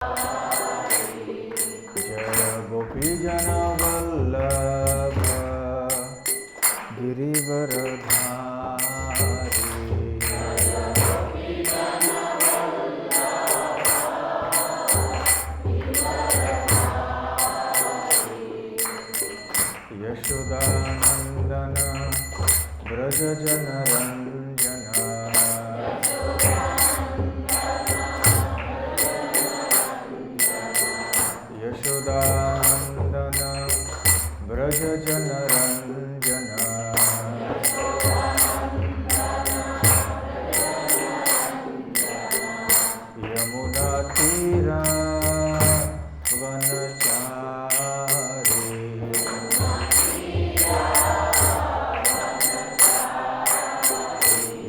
जय गोपीजनवल्लभ गिरिवरधारी। यशोदानन्दन व्रजजनरञ्जन यशोदानन्दन व्रजजनरञ्जन यमुनातीरा वनचारी।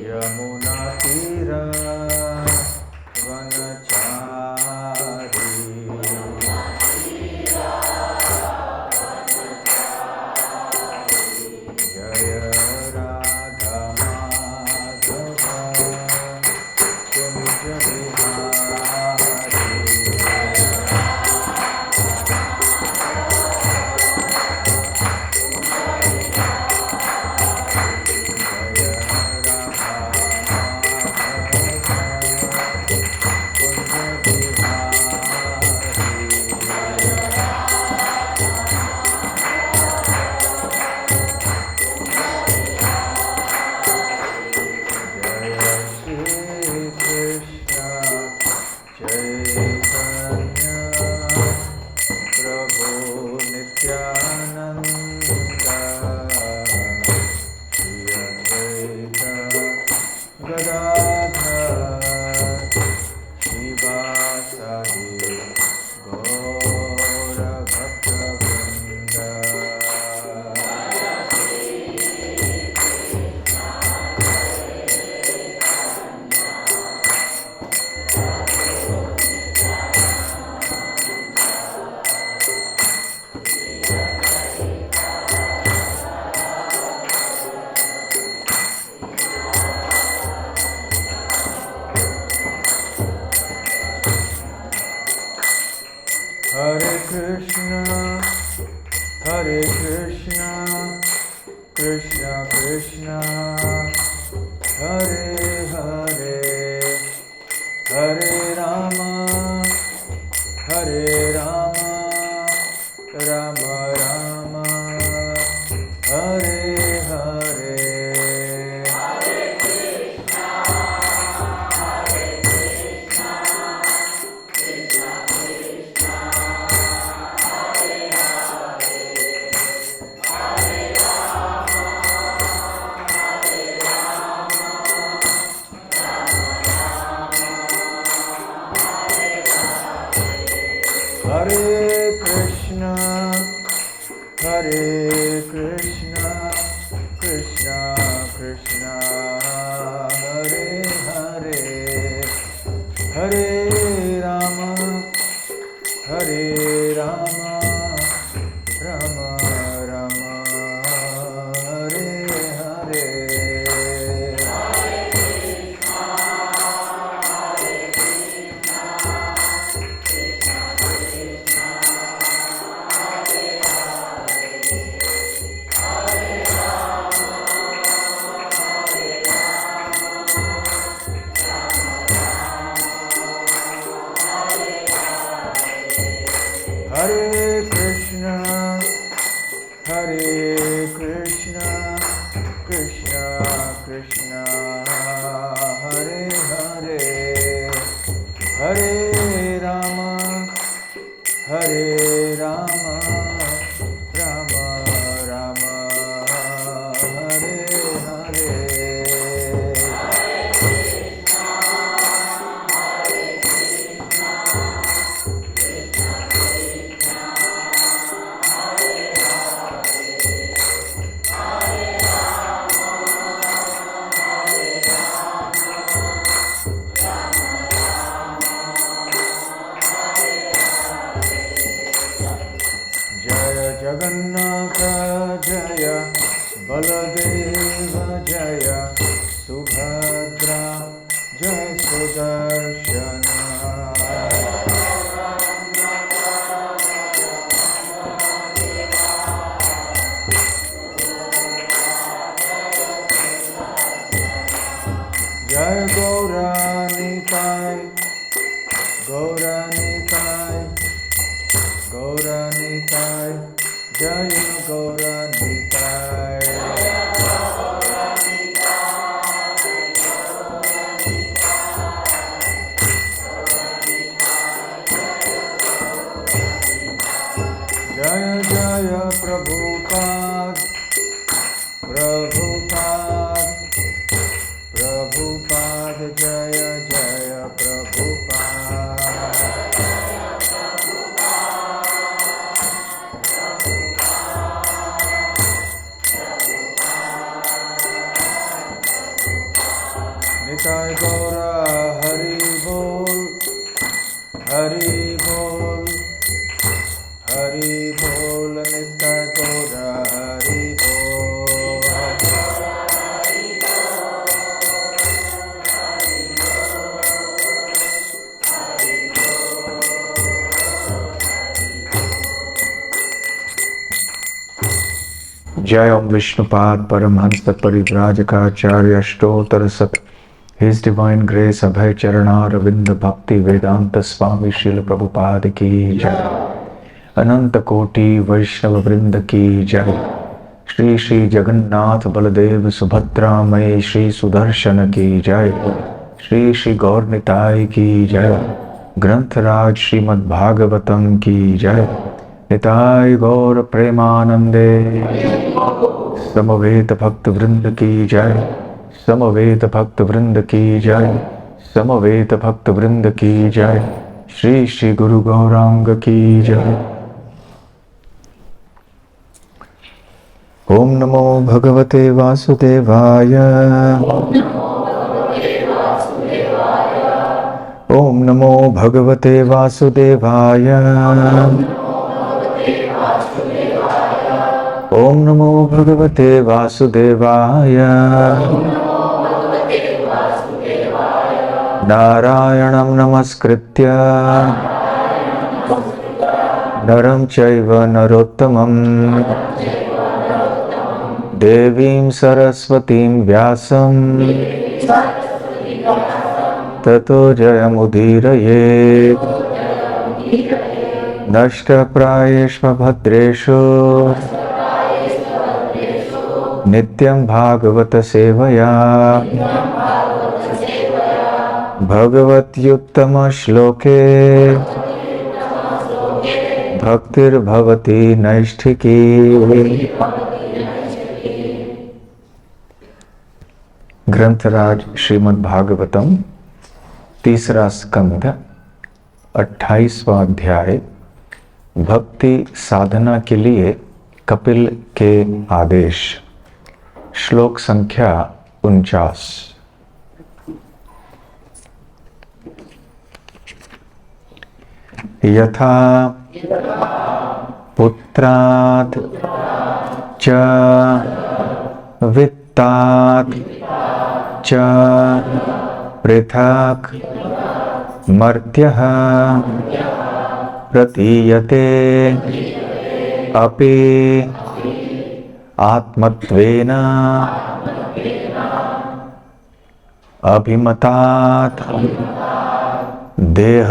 यमुनातीरा वनचारी। जय राधा माधव कुंज बिहारी। जय Radha Hare Krishna, Krishna Krishna, Hare Hare, Hare Rama, Rama Rama, Hare Hare. Hare Krishna, Krishna Krishna, Hare Hare, Hare Rama, Rama Rama, Hare Hare. Hare Krishna, Krishna Krishna, Hare Hare, Hare Rama, Rama Rama, Hare Hare. Jagannatha Jaya, Baladeva Jaya, Subhadra Jaya Sudarshana. Gauranitai, Jaya Gauranitai. Jaya Jaya Prabhupada, Prabhupada, Prabhupada, Jaya Jaya Prabhupada. Nitai Gaura Hari Bol, Hari Bol, Hari Bol, Nitai Gaura Hari Bol. Jai Om Vishnupad Paramhans Parivrajakaacharya Ashtotar Sat His Divine Grace Abhay Charana Ravinda Bhakti Vedanta Swami Srila Prabhupada Ki Jai Ananta Koti Vaishnava Vrinda Ki Jai Shri Shri Jagannath Baladev Subhadra May Shri Sudarshana Ki Jai Shri Shri Gaur Nitai Ki Jai Grantharaj Srimad Bhagavatam Ki Jai Nitai Gaur Premanande Samaveta Bhakta Vrinda Ki Jai Samaveta Bhakta Vrinda Ki Jai Samaveta Bhakta Vrinda Ki Jai Shri Shri Guru Gauranga Ki Jai Om Namo Bhagavate Vasudevaya Om Namo Bhagavate Vasudevaya Om Namo Bhagavate Vasudevaya Narayanam Namaskritya Naram Chaiva Narottamam Devim Saraswatim Vyasam Tato Jayamudiraye Nashta Prayeshva Bhadreshu Nityam Bhagavata Sevaya Bhagavat Yuttama Shloke Bhaktir Bhavati Naishtiki. ग्रंथराज Shrimad Bhagavatam तीसरा स्कंध 28वां अध्याय भक्ति साधना के लिए कपिल के आदेश। श्लोक संख्या 49। यथा पुत्रात् च वित्तात् च पृथक् मर्त्यः प्रतीयते अपि आत्मत्वेन अभिमतात् देह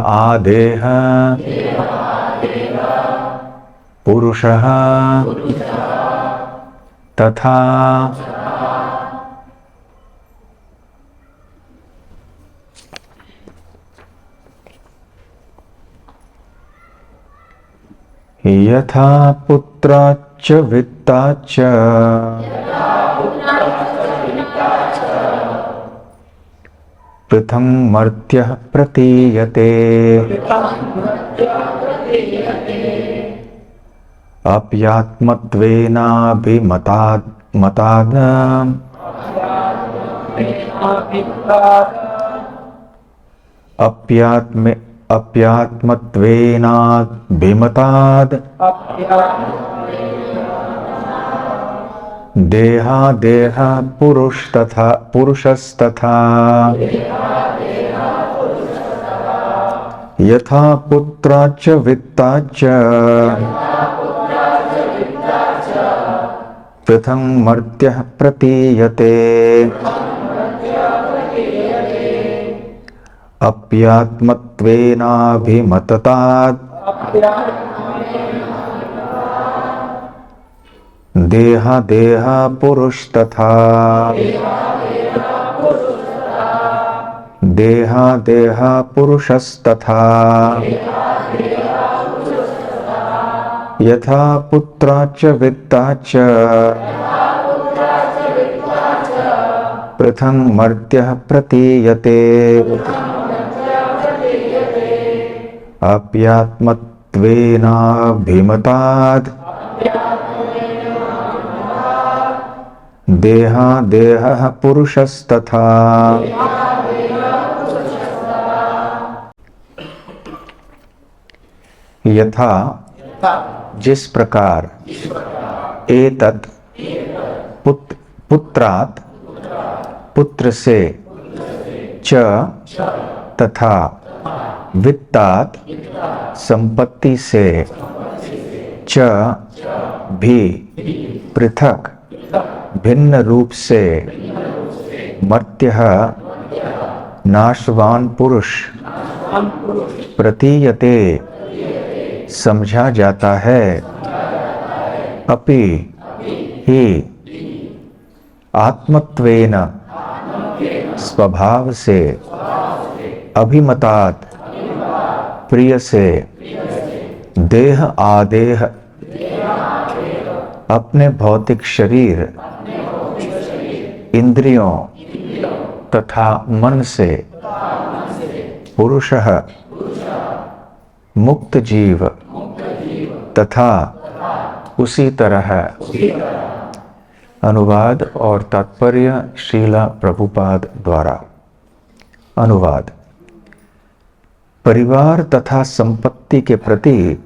आदेह पुरुषः तथा यथा पुत्राच्च वित्ताच्च पृथं मर्त्यः प्रतीयते अप्यात्मत्वेनाभिमताद् अप्यात्मत्वेनाभिमताद् देहादेह पुरुषस्तथा यथा पुत्राच्च वित्ताच्च पृथं मर्त्यः प्रतीयते अप्यात्मत्वेनाभिमततात् देह देह पुरुष तथा देह देह पुरुषस्तथा यथा पुत्राच वित्ताच पृथं मर्त्यः प्रतीयते अप्यात्मत्वेनाभिमतात् देह देह पुरुषस्तथा यथा जिस प्रकार एतत् पुत्रात् पुत्र से च तथा वित्तात् संपत्ति से च भी पृथक भिन्न रूप से मर्त्यः नाशवान पुरुष प्रतीयते समझा जाता है अपि ही आत्मत्वेन स्वभाव से अभिमतात् प्रिय से देह आदेह अपने भौतिक शरीर इंद्रियों तथा मन से पुरुषः मुक्त जीव तथा उसी तरह। अनुवाद और तात्पर्य श्रीला प्रभुपाद द्वारा। अनुवाद। परिवार तथा संपत्ति के प्रति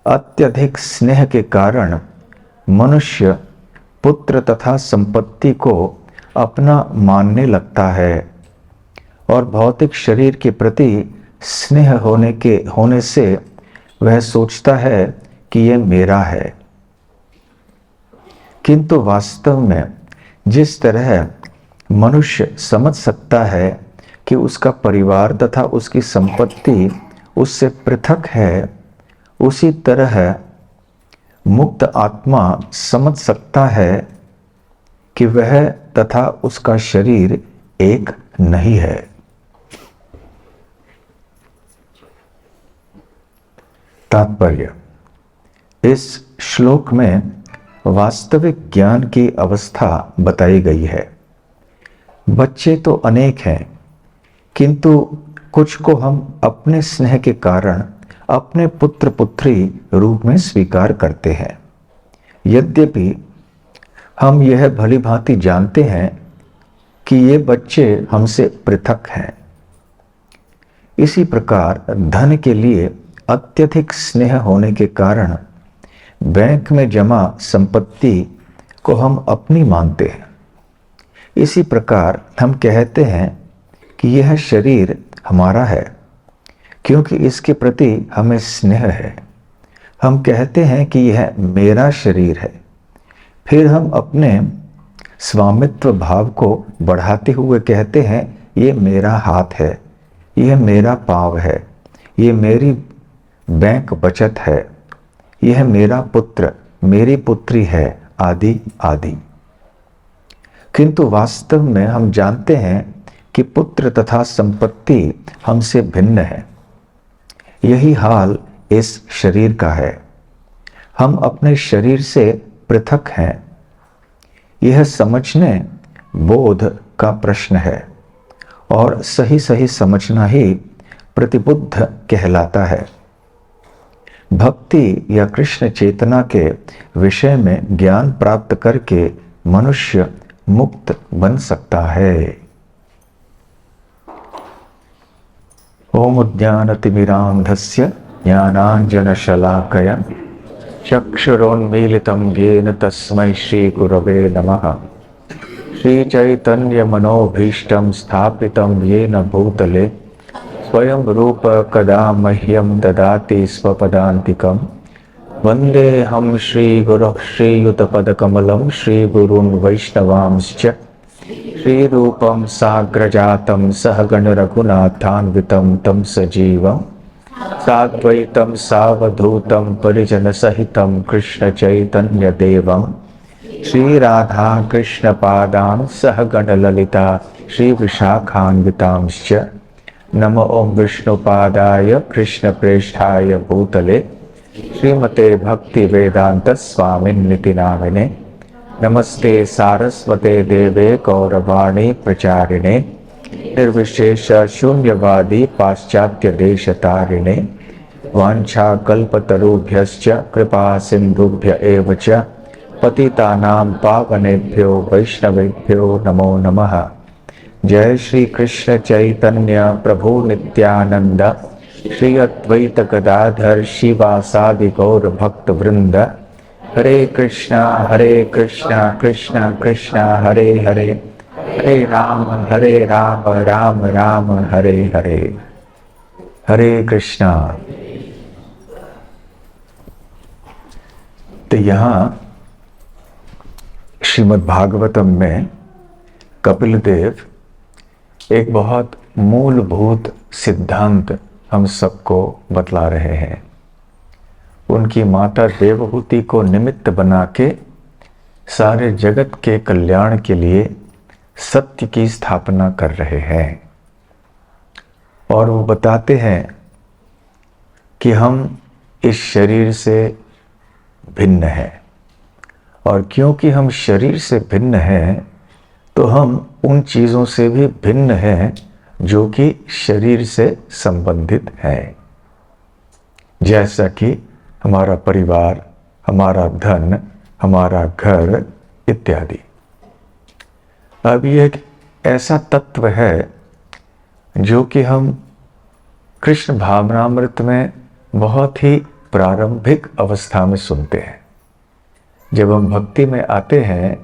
अत्यधिक स्नेह के कारण मनुष्य पुत्र तथा संपत्ति को अपना मानने लगता है और भौतिक शरीर के प्रति स्नेह होने से वह सोचता है कि यह मेरा है। किंतु वास्तव में जिस तरह मनुष्य समझ सकता है कि उसका परिवार तथा उसकी संपत्ति उससे पृथक है, उसी तरह मुक्त आत्मा समझ सकता है कि वह तथा उसका शरीर एक नहीं है। तात्पर्य। इस श्लोक में वास्तविक ज्ञान की अवस्था बताई गई है। बच्चे तो अनेक हैं, किंतु कुछ को हम अपने स्नेह के कारण अपने पुत्र पुत्री रूप में स्वीकार करते हैं। यद्यपि हम यह भली भांति जानते हैं कि ये बच्चे हमसे पृथक हैं। इसी प्रकार धन के लिए अत्यधिक स्नेह होने के कारण बैंक में जमा संपत्ति को हम अपनी मानते हैं। इसी प्रकार हम कहते हैं कि यह शरीर हमारा है क्योंकि इसके प्रति हमें स्नेह है। हम कहते हैं कि यह मेरा शरीर है। फिर हम अपने स्वामित्व भाव को बढ़ाते हुए कहते हैं यह मेरा हाथ है, यह मेरा पाँव है, यह मेरी बैंक बचत है, यह मेरा पुत्र मेरी पुत्री है, आदि आदि। किंतु वास्तव में हम जानते हैं कि पुत्र तथा संपत्ति हमसे भिन्न है। यही हाल इस शरीर का है। हम अपने शरीर से पृथक हैं। यह समझने बोध का प्रश्न है और सही सही समझना ही प्रतिबुद्ध कहलाता है। भक्ति या कृष्ण चेतना के विषय में ज्ञान प्राप्त करके मनुष्य मुक्त बन सकता है। ओम ज्ञानतिमिरान्धस्य ज्ञानाञ्जनशलाकया चक्षुरोन्मीलितं येन तस्मै श्रीगुरवे नमः। श्रीचैतन्यमनोभीष्टं स्थापितं येन भूतले स्वयं रूप कदा मह्यं ददाति स्वपदान्तिकं। वन्देऽहं श्रीगुरुः श्रीयुतपदकमलं श्रीगुरून् वैष्णवांश्च श्रीरूपं साग्रजातं सहगण रघुनाथान्वितं तं सजीवं साद्वैतं सावधूतं परिजनसहितं कृष्ण चैतन्य देवं श्री राधा कृष्ण पादां सहगण ललिता श्री विशाखान्वितांश्च नमो ओम विष्णुपादाय कृष्ण प्रेष्ठाय भूतले श्रीमते भक्ति वेदांत स्वामिन्निति नामिने नमस्ते सारस्वते देवे गौरवाणी प्रचारिणे निर्विशेष शून्यवादी पाश्चात्य देशतारिणे वाञ्छा कल्पतरुभ्यश्च कृपा सिन्धुभ्य एव च पतितानां पावनेभ्यो वैष्णवेभ्यो नमो नमः। जय श्री कृष्ण चैतन्य प्रभु नित्यानंद श्री अद्वैत गदाधर शिवासादि गौर भक्त वृंद हरे कृष्णा कृष्णा कृष्णा हरे हरे हरे राम राम राम हरे हरे। हरे कृष्णा। तो यहाँ श्रीमद् भागवतम में कपिल देव एक बहुत मूलभूत सिद्धांत हम सबको बतला रहे हैं। उनकी माता देवहूति को निमित्त बना के सारे जगत के कल्याण के लिए सत्य की स्थापना कर रहे हैं और वो बताते हैं कि हम इस शरीर से भिन्न हैं और क्योंकि हम शरीर से भिन्न हैं तो हम उन चीज़ों से भी भिन्न हैं जो कि शरीर से संबंधित हैं, जैसा कि हमारा परिवार, हमारा धन, हमारा घर इत्यादि। अब ये एक ऐसा तत्व है जो कि हम कृष्ण भावनामृत में बहुत ही प्रारंभिक अवस्था में सुनते हैं। जब हम भक्ति में आते हैं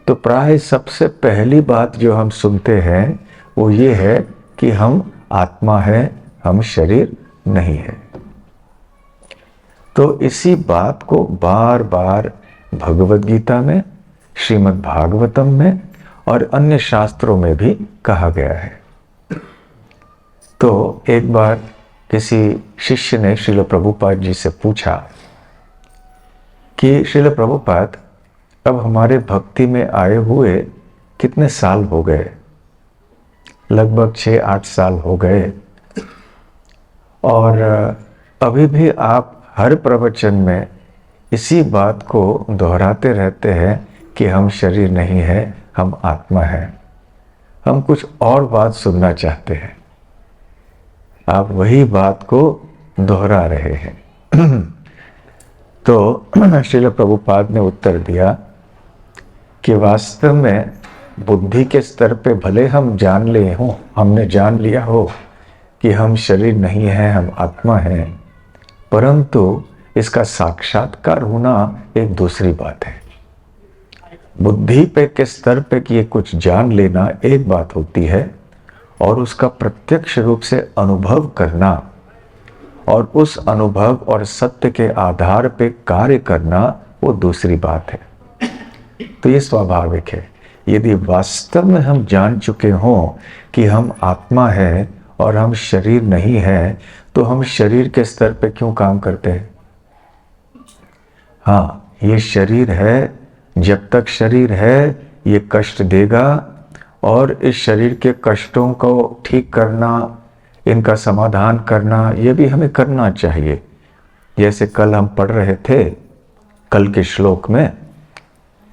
तो प्राय सबसे पहली बात जो हम सुनते हैं वो ये है कि हम आत्मा है, हम शरीर नहीं है। तो इसी बात को बार बार भगवद गीता में, श्रीमद् भागवतम में और अन्य शास्त्रों में भी कहा गया है। तो एक बार किसी शिष्य ने श्रील प्रभुपाद जी से पूछा कि श्रील प्रभुपाद, अब हमारे भक्ति में आए हुए कितने साल हो गए? लगभग 6-8 साल हो गए और अभी भी आप हर प्रवचन में इसी बात को दोहराते रहते हैं कि हम शरीर नहीं है, हम आत्मा है। हम कुछ और बात सुनना चाहते हैं, आप वही बात को दोहरा रहे हैं। तो श्रील प्रभुपाद ने उत्तर दिया कि वास्तव में बुद्धि के स्तर पे भले हम हमने जान लिया हो कि हम शरीर नहीं है, हम आत्मा हैं, परंतु इसका साक्षात्कार होना एक दूसरी बात है। बुद्धि पे के स्तर पे कि ये कुछ जान लेना एक बात होती है और उसका प्रत्यक्ष रूप से अनुभव करना और उस अनुभव और सत्य के आधार पे कार्य करना वो दूसरी बात है। तो ये स्वाभाविक है। यदि वास्तव में हम जान चुके हों कि हम आत्मा है और हम शरीर नहीं है तो हम शरीर के स्तर पे क्यों काम करते हैं? हाँ, ये शरीर है, जब तक शरीर है ये कष्ट देगा और इस शरीर के कष्टों को ठीक करना, इनका समाधान करना, ये भी हमें करना चाहिए। जैसे कल हम पढ़ रहे थे, कल के श्लोक में,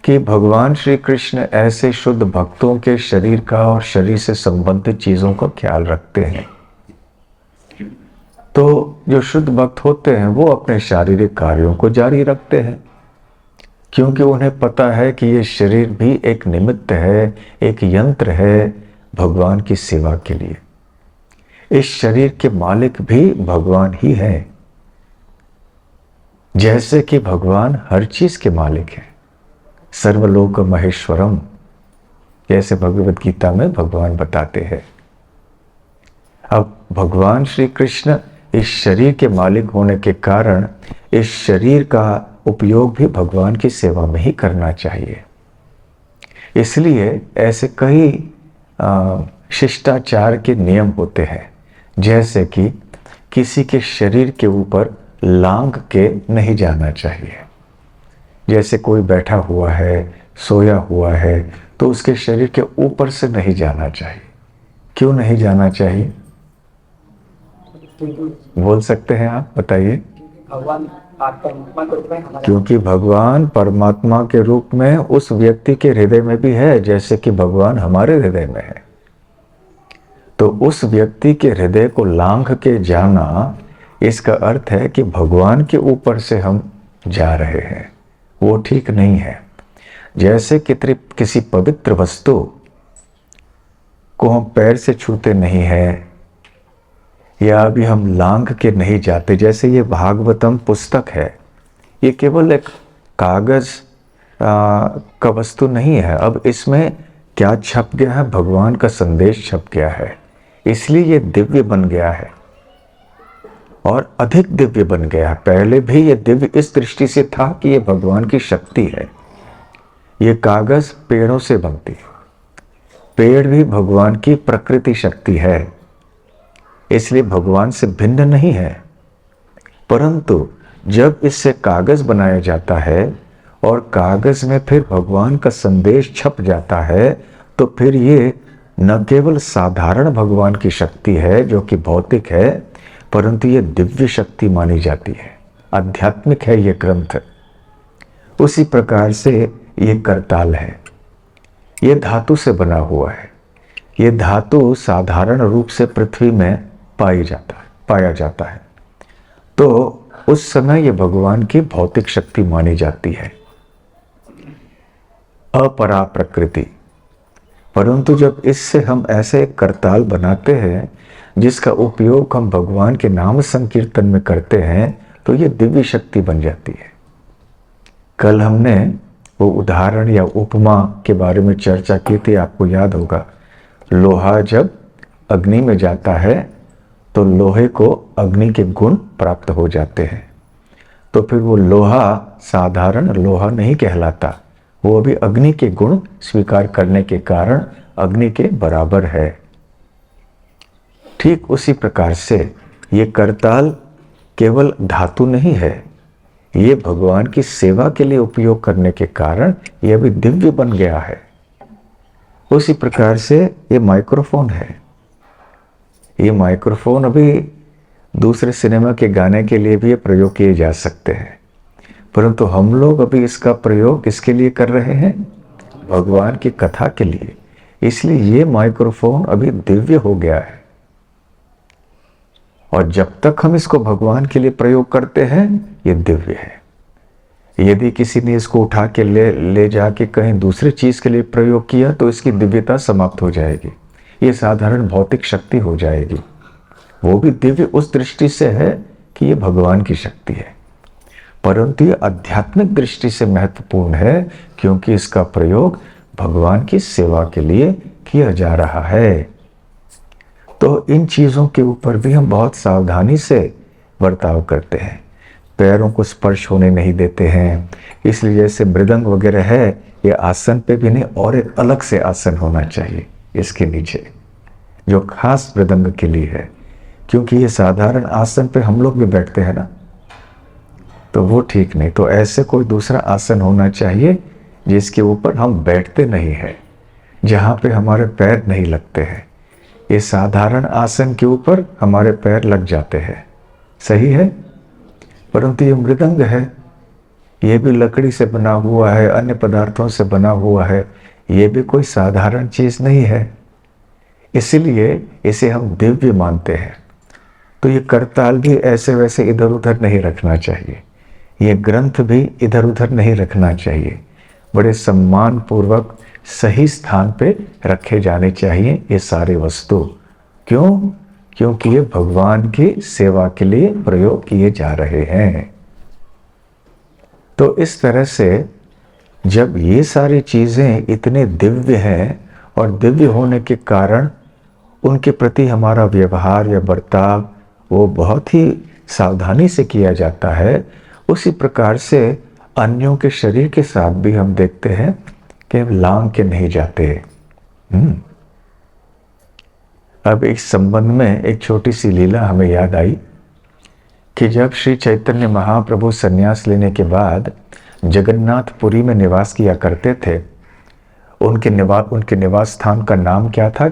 कि भगवान श्री कृष्ण ऐसे शुद्ध भक्तों के शरीर का और शरीर से संबंधित चीजों का ख्याल रखते हैं। तो जो शुद्ध भक्त होते हैं वो अपने शारीरिक कार्यों को जारी रखते हैं, क्योंकि उन्हें पता है कि ये शरीर भी एक निमित्त है, एक यंत्र है भगवान की सेवा के लिए। इस शरीर के मालिक भी भगवान ही है, जैसे कि भगवान हर चीज के मालिक हैं। सर्वलोक महेश्वरम, जैसे भगवद गीता में भगवान बताते हैं। अब भगवान श्री कृष्ण इस शरीर के मालिक होने के कारण इस शरीर का उपयोग भी भगवान की सेवा में ही करना चाहिए। इसलिए ऐसे कई शिष्टाचार के नियम होते हैं, जैसे कि किसी के शरीर के ऊपर लांघ के नहीं जाना चाहिए। जैसे कोई बैठा हुआ है, सोया हुआ है, तो उसके शरीर के ऊपर से नहीं जाना चाहिए। क्यों नहीं जाना चाहिए? बोल सकते हैं आप, बताइए। क्योंकि भगवान परमात्मा के रूप में उस व्यक्ति के हृदय में भी है, जैसे कि भगवान हमारे हृदय में है। तो उस व्यक्ति के हृदय को लांघ के जाना, इसका अर्थ है कि भगवान के ऊपर से हम जा रहे हैं, वो ठीक नहीं है। जैसे किसी पवित्र वस्तु को हम पैर से छूते नहीं है, या अभी हम लांघ के नहीं जाते। जैसे ये भागवतम पुस्तक है, ये केवल एक कागज का वस्तु नहीं है। अब इसमें क्या छप गया है? भगवान का संदेश छप गया है, इसलिए ये दिव्य बन गया है और अधिक दिव्य बन गया है। पहले भी ये दिव्य इस दृष्टि से था कि ये भगवान की शक्ति है। ये कागज पेड़ों से बनती है, पेड़ भी भगवान की प्रकृति शक्ति है, इसलिए भगवान से भिन्न नहीं है। परंतु जब इससे कागज बनाया जाता है और कागज में फिर भगवान का संदेश छप जाता है, तो फिर ये न केवल साधारण भगवान की शक्ति है जो कि भौतिक है, परंतु ये दिव्य शक्ति मानी जाती है, आध्यात्मिक है ये ग्रंथ। उसी प्रकार से ये करताल है, ये धातु से बना हुआ है। ये धातु साधारण रूप से पृथ्वी में पाया जाता है, तो उस समय ये भगवान की भौतिक शक्ति मानी जाती है, अपरा प्रकृति। परंतु जब इससे हम ऐसे एक करताल बनाते हैं जिसका उपयोग हम भगवान के नाम संकीर्तन में करते हैं, तो ये दिव्य शक्ति बन जाती है। कल हमने वो उदाहरण या उपमा के बारे में चर्चा की थी, आपको याद होगा। लोहा जब अग्नि में जाता है तो लोहे को अग्नि के गुण प्राप्त हो जाते हैं, तो फिर वो लोहा साधारण लोहा नहीं कहलाता, वो अभी अग्नि के गुण स्वीकार करने के कारण अग्नि के बराबर है। ठीक उसी प्रकार से ये करताल केवल धातु नहीं है, ये भगवान की सेवा के लिए उपयोग करने के कारण ये अभी दिव्य बन गया है। उसी प्रकार से ये माइक्रोफोन है, ये माइक्रोफोन अभी दूसरे सिनेमा के गाने के लिए भी प्रयोग किए जा सकते हैं, परंतु हम लोग अभी इसका प्रयोग किसके लिए कर रहे हैं? भगवान की कथा के लिए। इसलिए ये माइक्रोफोन अभी दिव्य हो गया है, और जब तक हम इसको भगवान के लिए प्रयोग करते हैं ये दिव्य है। यदि किसी ने इसको उठा के ले जाके कहीं दूसरी चीज के लिए प्रयोग किया तो इसकी दिव्यता समाप्त हो जाएगी, ये साधारण भौतिक शक्ति हो जाएगी। वो भी दिव्य उस दृष्टि से है कि ये भगवान की शक्ति है, परंतु ये आध्यात्मिक दृष्टि से महत्वपूर्ण है, क्योंकि इसका प्रयोग भगवान की सेवा के लिए किया जा रहा है। तो इन चीजों के ऊपर भी हम बहुत सावधानी से बर्ताव करते हैं, पैरों को स्पर्श होने नहीं देते हैं। इसलिए जैसे मृदंग वगैरह है, ये आसन पे भी नहीं, और एक अलग से आसन होना चाहिए इसके नीचे, जो खास मृदंग के लिए है, क्योंकि ये साधारण आसन पे हम लोग भी बैठते हैं ना, तो वो ठीक नहीं। तो ऐसे कोई दूसरा आसन होना चाहिए जिसके ऊपर हम बैठते नहीं हैं, जहाँ पे हमारे पैर नहीं लगते हैं। ये साधारण आसन के ऊपर हमारे पैर लग जाते हैं, सही है, परंतु ये मृदंग है, ये भी लकड़ी से बना हुआ है, अन्य पदार्थों से बना हुआ है, ये भी कोई साधारण चीज नहीं है, इसलिए इसे हम दिव्य मानते हैं। तो ये करताल भी ऐसे वैसे इधर उधर नहीं रखना चाहिए, ये ग्रंथ भी इधर उधर नहीं रखना चाहिए, बड़े सम्मान पूर्वक सही स्थान पे रखे जाने चाहिए ये सारे वस्तु। क्यों? क्योंकि ये भगवान की सेवा के लिए प्रयोग किए जा रहे हैं। तो इस तरह से जब ये सारी चीजें इतने दिव्य हैं और दिव्य होने के कारण उनके प्रति हमारा व्यवहार या बर्ताव वो बहुत ही सावधानी से किया जाता है, उसी प्रकार से अन्यों के शरीर के साथ भी हम देखते हैं कि लांग के नहीं जाते। अब इस संबंध में एक छोटी सी लीला हमें याद आई कि जब श्री चैतन्य महाप्रभु संन्यास लेने के बाद जगन्नाथपुरी में निवास किया करते थे, उनके निवास स्थान का नाम क्या था?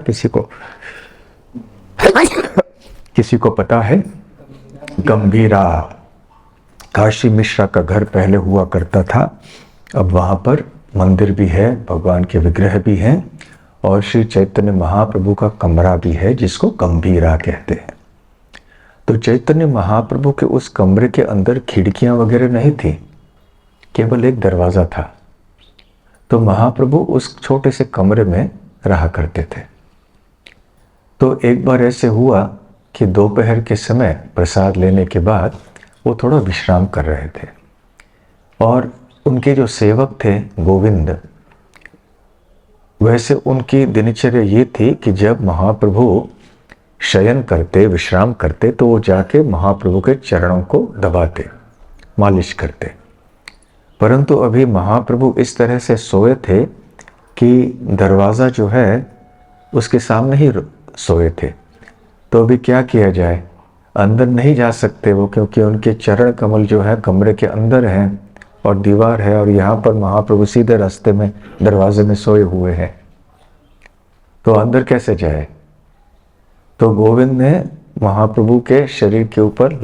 किसी को पता है? गंभीरा। काशी मिश्रा का घर पहले हुआ करता था, अब वहां पर मंदिर भी है, भगवान के विग्रह भी हैं और श्री चैतन्य महाप्रभु का कमरा भी है जिसको गंभीरा कहते हैं। तो चैतन्य महाप्रभु के उस कमरे के अंदर खिड़कियां वगैरह नहीं थी, केवल एक दरवाजा था। तो महाप्रभु उस छोटे से कमरे में रहा करते थे। तो एक बार ऐसे हुआ कि दोपहर के समय प्रसाद लेने के बाद वो थोड़ा विश्राम कर रहे थे और उनके जो सेवक थे गोविंद, वैसे उनकी दिनचर्या ये थी कि जब महाप्रभु शयन करते, विश्राम करते, तो वो जाके महाप्रभु के चरणों को दबाते, मालिश करते। परंतु अभी महाप्रभु इस तरह से सोए थे कि दरवाज़ा जो है उसके सामने ही सोए थे। तो अभी क्या किया जाए, अंदर नहीं जा सकते वो, क्योंकि उनके चरण कमल जो है कमरे के अंदर हैं और दीवार है और यहाँ पर महाप्रभु सीधे रास्ते में दरवाजे में सोए हुए हैं। तो अंदर कैसे जाए? तो गोविंद ने महाप्रभु के शरीर के ऊपर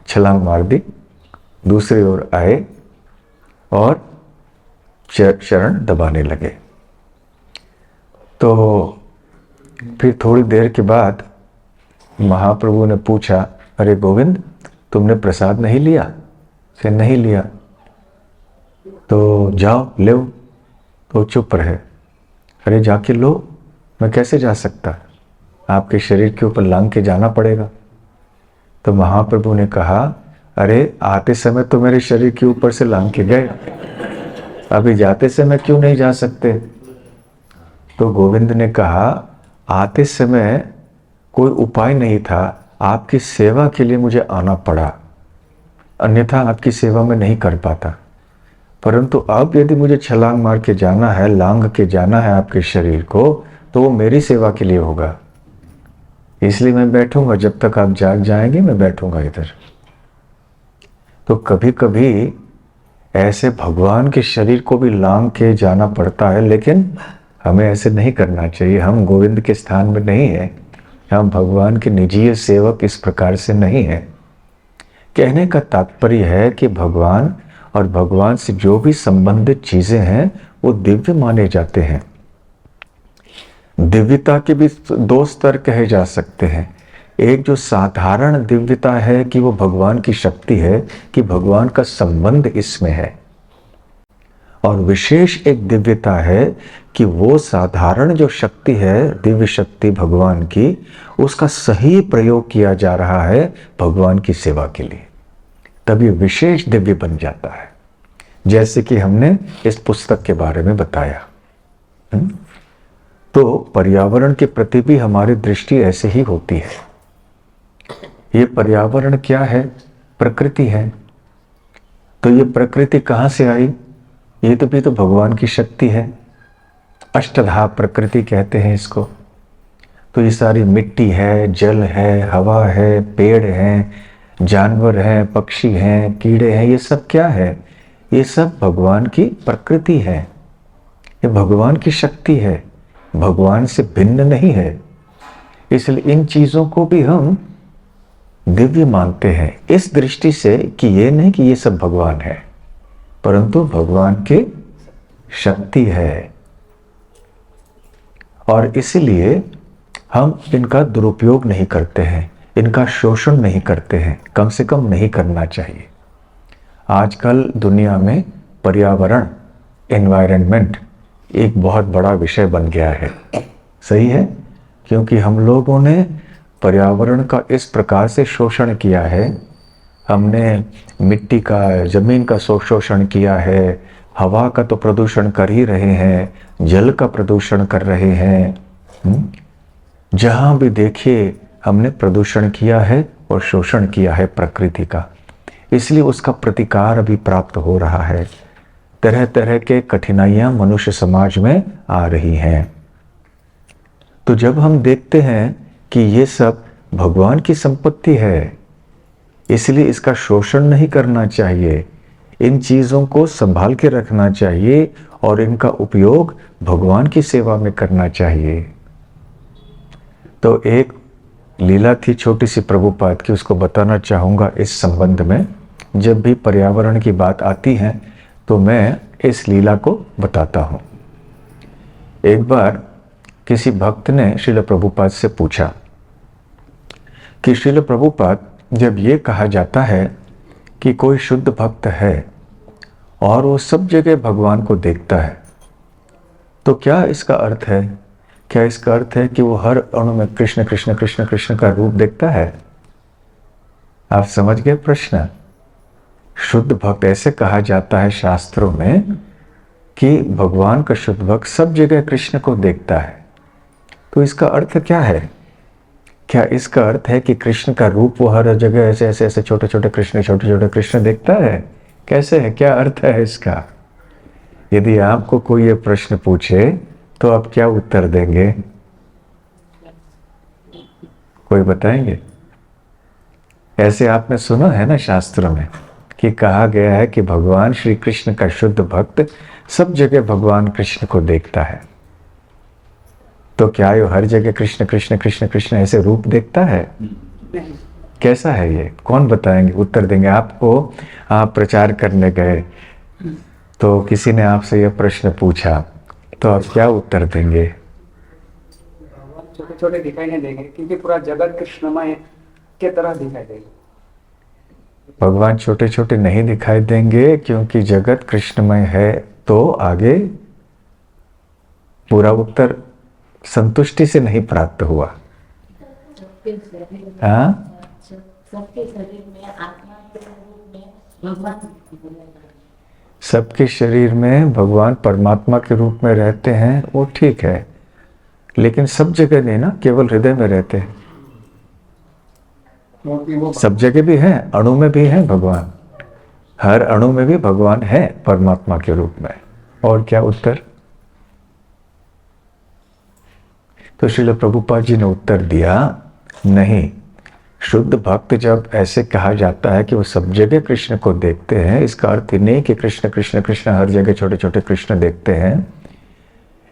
छलांग मार दी, दूसरी ओर आए और चरण दबाने लगे। तो फिर थोड़ी देर के बाद महाप्रभु ने पूछा, अरे गोविंद, तुमने प्रसाद नहीं लिया? से नहीं लिया। तो जाओ ले। तो चुप रहे। अरे जाके लो। मैं कैसे जा सकता, आपके शरीर के ऊपर लांग के जाना पड़ेगा। तो महाप्रभु ने कहा, अरे आते समय तो मेरे शरीर के ऊपर से लांग के गए, अभी जाते समय क्यों नहीं जा सकते? तो गोविंद ने कहा, आते समय कोई उपाय नहीं था, आपकी सेवा के लिए मुझे आना पड़ा, अन्यथा आपकी सेवा में नहीं कर पाता। परंतु अब यदि मुझे छलांग मार के जाना है, लांग के जाना है आपके शरीर को, तो वो मेरी सेवा के लिए होगा, इसलिए मैं बैठूंगा। जब तक आप जाग जाएंगे मैं बैठूंगा इधर। तो कभी कभी ऐसे भगवान के शरीर को भी लांग के जाना पड़ता है, लेकिन हमें ऐसे नहीं करना चाहिए। हम गोविंद के स्थान में नहीं है, हम भगवान के निजीय सेवक इस प्रकार से नहीं है। कहने का तात्पर्य है कि भगवान और भगवान से जो भी संबंधित चीजें हैं वो दिव्य माने जाते हैं। दिव्यता के भी दो स्तर कहे जा सकते हैं। एक जो साधारण दिव्यता है कि वो भगवान की शक्ति है, कि भगवान का संबंध इसमें है, और विशेष एक दिव्यता है कि वो साधारण जो शक्ति है, दिव्य शक्ति भगवान की, उसका सही प्रयोग किया जा रहा है भगवान की सेवा के लिए, तभी विशेष दिव्य बन जाता है। जैसे कि हमने इस पुस्तक के बारे में बताया। तो पर्यावरण के प्रति भी हमारी दृष्टि ऐसे ही होती है। ये पर्यावरण क्या है? प्रकृति है। तो ये प्रकृति कहाँ से आई? ये तो भी तो भगवान की शक्ति है। अष्टधा प्रकृति कहते हैं इसको। तो ये सारी मिट्टी है, जल है, हवा है, पेड़ हैं, जानवर हैं, पक्षी हैं, कीड़े हैं, ये सब क्या है? ये सब भगवान की प्रकृति है, ये भगवान की शक्ति है, भगवान से भिन्न नहीं है। इसलिए इन चीजों को भी हम दिव्य मानते हैं, इस दृष्टि से कि ये नहीं कि ये सब भगवान है, परंतु भगवान की शक्ति है। और इसलिए हम इनका दुरुपयोग नहीं करते हैं, इनका शोषण नहीं करते हैं, कम से कम नहीं करना चाहिए। आजकल दुनिया में पर्यावरण, एनवायरनमेंट एक बहुत बड़ा विषय बन गया है। सही है, क्योंकि हम लोगों ने पर्यावरण का इस प्रकार से शोषण किया है। हमने मिट्टी का, जमीन का शोषण किया है, हवा का तो प्रदूषण कर ही रहे हैं, जल का प्रदूषण कर रहे हैं। जहाँ भी देखिए हमने प्रदूषण किया है और शोषण किया है प्रकृति का, इसलिए उसका प्रतिकार अभी प्राप्त हो रहा है। तरह तरह के कठिनाइयां मनुष्य समाज में आ रही हैं। तो जब हम देखते हैं कि ये सब भगवान की संपत्ति है, इसलिए इसका शोषण नहीं करना चाहिए, इन चीज़ों को संभाल के रखना चाहिए और इनका उपयोग भगवान की सेवा में करना चाहिए। तो एक लीला थी छोटी सी प्रभुपाद की, उसको बताना चाहूँगा इस संबंध में। जब भी पर्यावरण की बात आती है तो मैं इस लीला को बताता हूँ। एक बार किसी भक्त ने श्रील प्रभुपाद से पूछा कि श्रील प्रभुपाद, जब ये कहा जाता है कि कोई शुद्ध भक्त है और वो सब जगह भगवान को देखता है, तो क्या इसका अर्थ है? क्या इसका अर्थ है कि वो हर अणु में कृष्ण कृष्ण कृष्ण कृष्ण का रूप देखता है? आप समझ गए प्रश्न? शुद्ध भक्त, ऐसे कहा जाता है शास्त्रों में कि भगवान का शुद्ध भक्त सब जगह कृष्ण को देखता है। तो इसका अर्थ क्या है? क्या इसका अर्थ है कि कृष्ण का रूप वो हर जगह ऐसे ऐसे ऐसे छोटे छोटे कृष्ण देखता है? कैसे है? क्या अर्थ है इसका? यदि आपको कोई ये प्रश्न पूछे तो आप क्या उत्तर देंगे? कोई बताएंगे? ऐसे आपने सुना है ना शास्त्र में कि कहा गया है कि भगवान श्री कृष्ण का शुद्ध भक्त सब जगह भगवान कृष्ण को देखता है। तो क्या ये हर जगह कृष्ण कृष्ण कृष्ण कृष्ण ऐसे रूप देखता है? कैसा है ये? कौन बताएंगे, उत्तर देंगे? आपको, आप प्रचार करने गए तो किसी ने आपसे यह प्रश्न पूछा, तो आप क्या उत्तर देंगे? छोटे छोटे दिखाई नहीं देंगे क्योंकि पूरा जगत कृष्णमय के तरह दिखाई देगा। भगवान छोटे छोटे नहीं दिखाई देंगे क्योंकि जगत कृष्णमय है। तो आगे पूरा उत्तर संतुष्टि से नहीं प्राप्त हुआ। हाँ, सबके शरीर में आत्मा के रूप में भगवान, सबके शरीर में भगवान परमात्मा के रूप में रहते हैं, वो ठीक है, लेकिन सब जगह नहीं ना, केवल हृदय में रहते हैं। सब जगह भी है, अणु में भी है भगवान, हर अणु में भी भगवान है परमात्मा के रूप में। और क्या उत्तर? तो श्रील प्रभुपाद जी ने उत्तर दिया, नहीं, शुद्ध भक्त जब ऐसे कहा जाता है कि वो सब जगह कृष्ण को देखते हैं, इसका अर्थ ही नहीं कि कृष्ण कृष्ण कृष्ण हर जगह छोटे छोटे कृष्ण देखते हैं।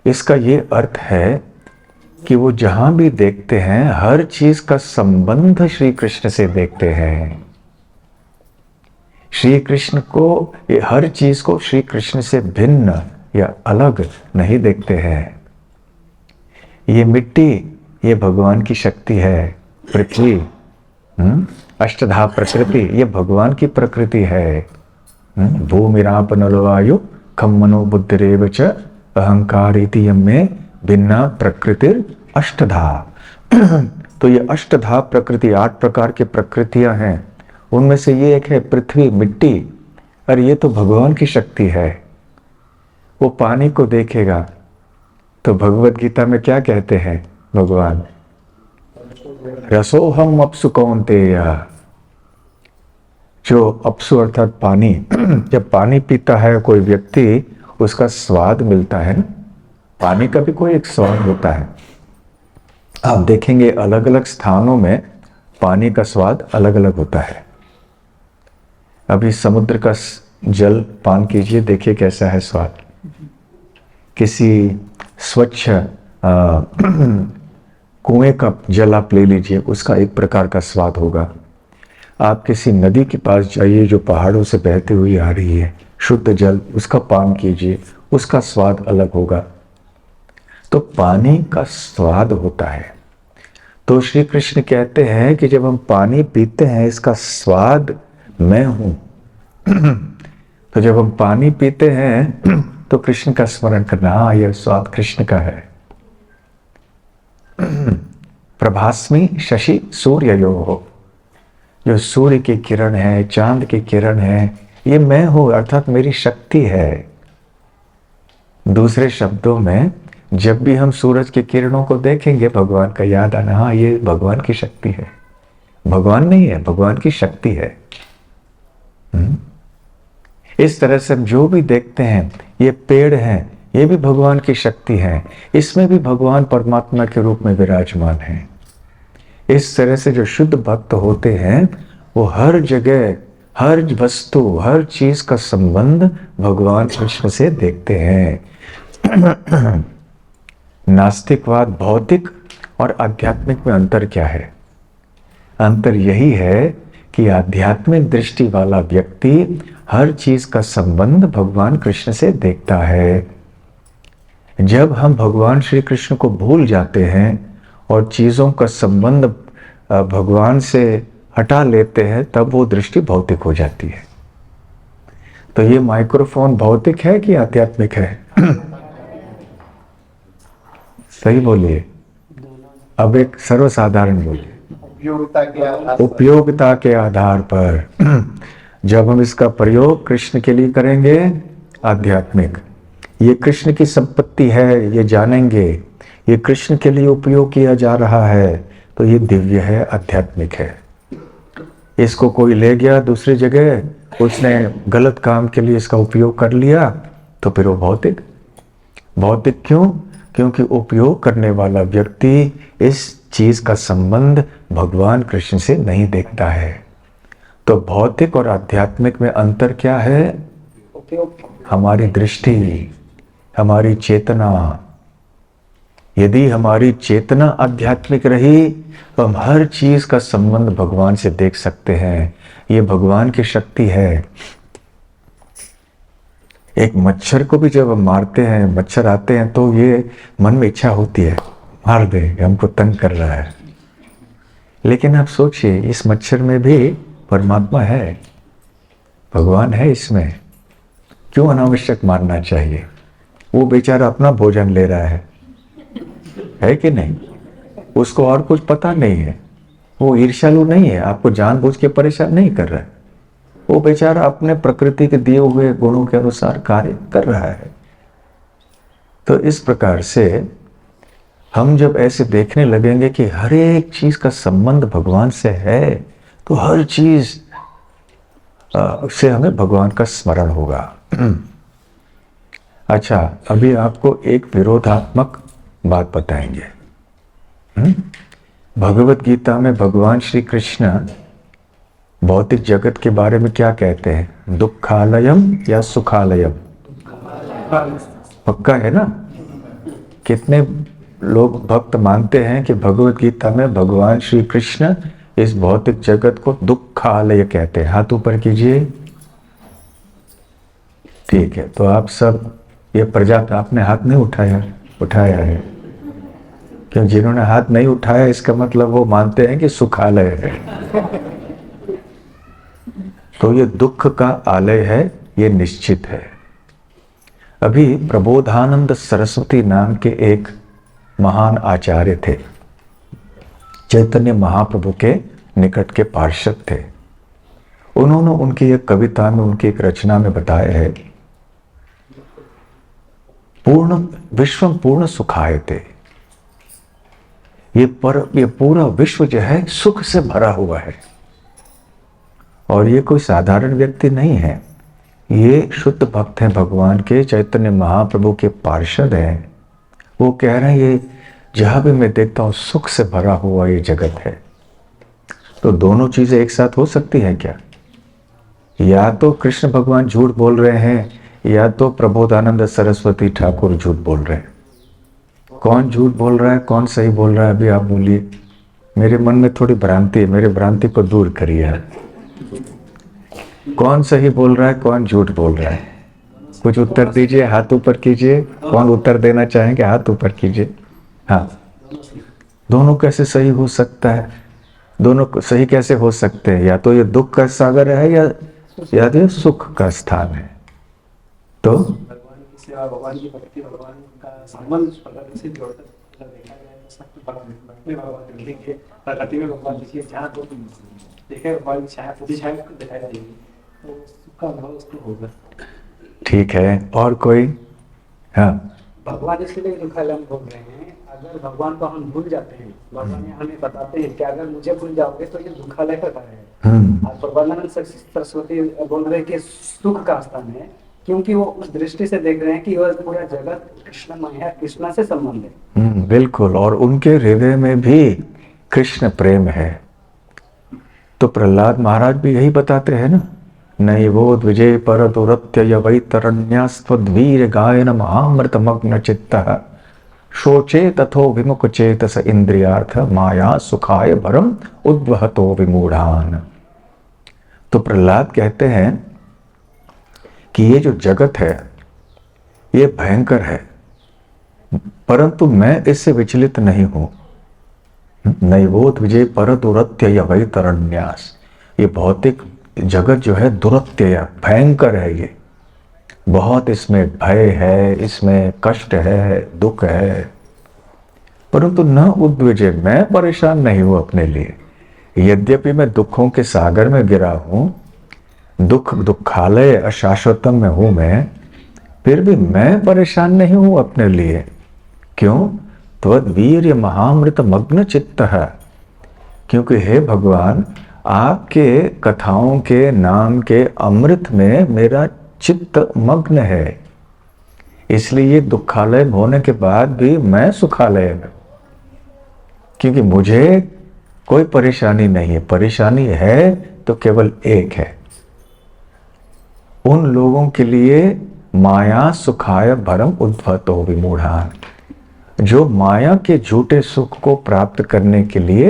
इसका ये अर्थ है कि वो जहां भी देखते हैं हर चीज का संबंध श्री कृष्ण से देखते हैं। श्री कृष्ण को, ये हर चीज को श्री कृष्ण से भिन्न या अलग नहीं देखते हैं। ये मिट्टी, ये भगवान की शक्ति है। पृथ्वी, अष्टधा प्रकृति, ये भगवान की प्रकृति है। भूमिराप नलवायु खम मनो बुद्धिरेव च अहंकार इति में भिन्ना प्रकृतिर अष्टधा। तो ये अष्टधा प्रकृति, 8 प्रकार की प्रकृतियां हैं, उनमें से ये एक है पृथ्वी, मिट्टी। और ये तो भगवान की शक्ति है। वो पानी को देखेगा तो भगवत गीता में क्या कहते हैं भगवान? रसोहम अप्सु कौन्तेय। जो अप्सु अर्थात पानी, जब पानी पीता है कोई व्यक्ति, उसका स्वाद मिलता है। पानी का भी कोई एक स्वाद होता है। आप देखेंगे अलग अलग स्थानों में पानी का स्वाद अलग अलग होता है। अभी समुद्र का जल पान कीजिए, देखिए कैसा है स्वाद। किसी स्वच्छ कुएं का जल आप ले लीजिए, उसका एक प्रकार का स्वाद होगा। आप किसी नदी के पास जाइए जो पहाड़ों से बहती हुई आ रही है, शुद्ध जल, उसका पान कीजिए, उसका स्वाद अलग होगा। तो पानी का स्वाद होता है। तो श्री कृष्ण कहते हैं कि जब हम पानी पीते हैं, इसका स्वाद मैं हूं। तो जब हम पानी पीते हैं तो कृष्ण का स्मरण करना, हाँ यह स्वाद कृष्ण का है। प्रभास्मि शशि सूर्ययोः, जो सूर्य की किरण है, चांद की किरण है, ये मैं हूं, अर्थात मेरी शक्ति है। दूसरे शब्दों में, जब भी हम सूरज की किरणों को देखेंगे, भगवान का याद आना, हाँ ये भगवान की शक्ति है। भगवान नहीं है, भगवान की शक्ति है। इस तरह से हम जो भी देखते हैं, ये पेड़ हैं, ये भी भगवान की शक्ति है, इसमें भी भगवान परमात्मा के रूप में विराजमान है। इस तरह से जो शुद्ध भक्त होते हैं वो हर जगह, हर वस्तु, हर चीज का संबंध भगवान कृष्ण से देखते हैं। नास्तिकवाद भौतिक और आध्यात्मिक में अंतर क्या है? अंतर यही है कि आध्यात्मिक दृष्टि वाला व्यक्ति हर चीज का संबंध भगवान कृष्ण से देखता है। जब हम भगवान श्री कृष्ण को भूल जाते हैं और चीजों का संबंध भगवान से हटा लेते हैं, तब वो दृष्टि भौतिक हो जाती है। तो ये माइक्रोफोन भौतिक है कि आध्यात्मिक है? सही बोलिए। अब एक सर्वसाधारण बोलिए। उपयोगिता के आधार पर जब हम इसका प्रयोग कृष्ण के लिए करेंगे, आध्यात्मिक। ये कृष्ण की संपत्ति है, ये जानेंगे, ये कृष्ण के लिए उपयोग किया जा रहा है, तो ये दिव्य है, आध्यात्मिक है। इसको कोई ले गया दूसरी जगह, उसने गलत काम के लिए इसका उपयोग कर लिया, तो फिर वो भौतिक। भौतिक क्यों? क्योंकि उपयोग करने वाला व्यक्ति इस चीज का संबंध भगवान कृष्ण से नहीं देखता है। तो भौतिक और आध्यात्मिक में अंतर क्या है? हमारी दृष्टि, हमारी चेतना। यदि हमारी चेतना आध्यात्मिक रही तो हम हर चीज का संबंध भगवान से देख सकते हैं। ये भगवान की शक्ति है। एक मच्छर को भी जब हम मारते हैं, मच्छर आते हैं, तो ये मन में इच्छा होती है मार दे, हमको तंग कर रहा है। लेकिन आप सोचिए, इस मच्छर में भी परमात्मा है, भगवान है इसमें। क्यों अनावश्यक मारना चाहिए? वो बेचारा अपना भोजन ले रहा है कि नहीं? उसको और कुछ पता नहीं है, वो ईर्ष्यालु नहीं है, आपको जानबूझ के परेशान नहीं कर रहा है। वो बेचारा अपने प्रकृति के दिए हुए गुणों के अनुसार कार्य कर रहा है। तो इस प्रकार से हम जब ऐसे देखने लगेंगे कि हर एक चीज का संबंध भगवान से है, तो हर चीज से हमें भगवान का स्मरण होगा। अच्छा, अभी आपको एक विरोधात्मक बात बताएंगे। भगवत गीता में भगवान श्री कृष्ण भौतिक जगत के बारे में क्या कहते हैं? दुखालयम या सुखालयम? पक्का है ना? कितने लोग भक्त मानते हैं कि भगवत गीता में भगवान श्री कृष्ण इस भौतिक जगत को दुखालय कहते हैं? हाथ ऊपर कीजिए। ठीक है, तो आप सब ये प्रजा, आपने हाथ नहीं उठाया? उठाया है। क्यों? जिन्होंने हाथ नहीं उठाया इसका मतलब वो मानते हैं कि सुखालय है। तो ये दुख का आलय है, ये निश्चित है। अभी प्रबोधानंद सरस्वती नाम के एक महान आचार्य थे, चैतन्य महाप्रभु के निकट के पार्षद थे। उन्होंने उनकी एक कविता में, उनकी एक रचना में बताया है, पूर्ण विश्व पूर्ण सुखायते। ये पूरा विश्व जो है सुख से भरा हुआ है। और ये कोई साधारण व्यक्ति नहीं है, ये शुद्ध भक्त हैं भगवान के, चैतन्य महाप्रभु के पार्षद हैं। वो कह रहे हैं ये जहां भी मैं देखता हूं सुख से भरा हुआ ये जगत है। तो दोनों चीजें एक साथ हो सकती हैं क्या? या तो कृष्ण भगवान झूठ बोल रहे हैं, या तो प्रबोधानंद सरस्वती ठाकुर झूठ बोल रहे हैं। कौन झूठ बोल रहा है, कौन सही बोल रहा है? अभी आप बोलिए। मेरे मन में थोड़ी भ्रांति है, मेरे भ्रांति को दूर करिए। कौन सही बोल रहा है, कौन झूठ बोल रहा है? कुछ उत्तर दीजिए, हाथ ऊपर कीजिए। कौन उत्तर देना चाहेंगे, हाथ ऊपर कीजिए। हाँ, दोनों कैसे सही हो सकता है? दोनों सही कैसे हो सकते हैं? या तो ये दुख का सागर है या तो ये सुख का स्थान है। तो भगवान की सेवा, भगवान की भक्ति, भगवान का संबंध प्रकृति से जोड़कर देखा जाए तो सब भगवान देखिए, प्रकृति में भगवान देखिए, जहाँ तो देखे भगवान की छाया, पूरी छाया दिखाई देगी, तो सुख का अनुभव उसको होगा। ठीक है, और कोई? हाँ, भगवान इसलिए दुखालय बोल रहे हैं, अगर भगवान को हम भूल जाते हैं, भगवान ये हमें बताते हैं कि अगर मुझे भूल जाओगे तो ये दुखालय का कार्य है। और प्रबंधानंद सरस्वती बोल रहे हैं कि सुख का स्थान है, क्योंकि वो उस दृष्टि से देख रहे हैं कि वह पूरा जगत कृष्णमय है, कृष्णा से संबंध है। बिल्कुल, और उनके हृदय में भी कृष्ण प्रेम है। तो प्रहलाद महाराज भी यही बताते हैं ना, नैवोद विजय पर दुरत्य वैतरण्यास्त्वद्वीर गायन महामृत मग्न चित्तः शोचे तथो विमुख चेतस इंद्रियार्थ माया सुखाय भरम उद्वहतो विमूढ़ान। तो प्रहलाद कहते हैं कि ये जो जगत है ये भयंकर है, परंतु मैं इससे विचलित नहीं हूं। नैवोत विजय पर दुरत्य वैतरण्यास, ये भौतिक जगत जो है दुरत्य भयंकर है, ये बहुत इसमें भय है, इसमें कष्ट है, दुख है, परंतु न उद्विजय, मैं परेशान नहीं हूं अपने लिए। यद्यपि मैं दुखों के सागर में गिरा हूं, दुख दुखालय अशाश्वतम में हूं मैं, फिर भी मैं परेशान नहीं हूं अपने लिए। क्यों? त्वद्वीर्य महामृत मग्न चित्त है, क्योंकि हे भगवान आपके कथाओं के नाम के अमृत में मेरा चित्त मग्न है, इसलिए दुखालय होने के बाद भी मैं सुखालय में, क्योंकि मुझे कोई परेशानी नहीं है। परेशानी है तो केवल एक है, उन लोगों के लिए माया सुखाय भरम उद्भतो विमूढ़ान, जो माया के झूठे सुख को प्राप्त करने के लिए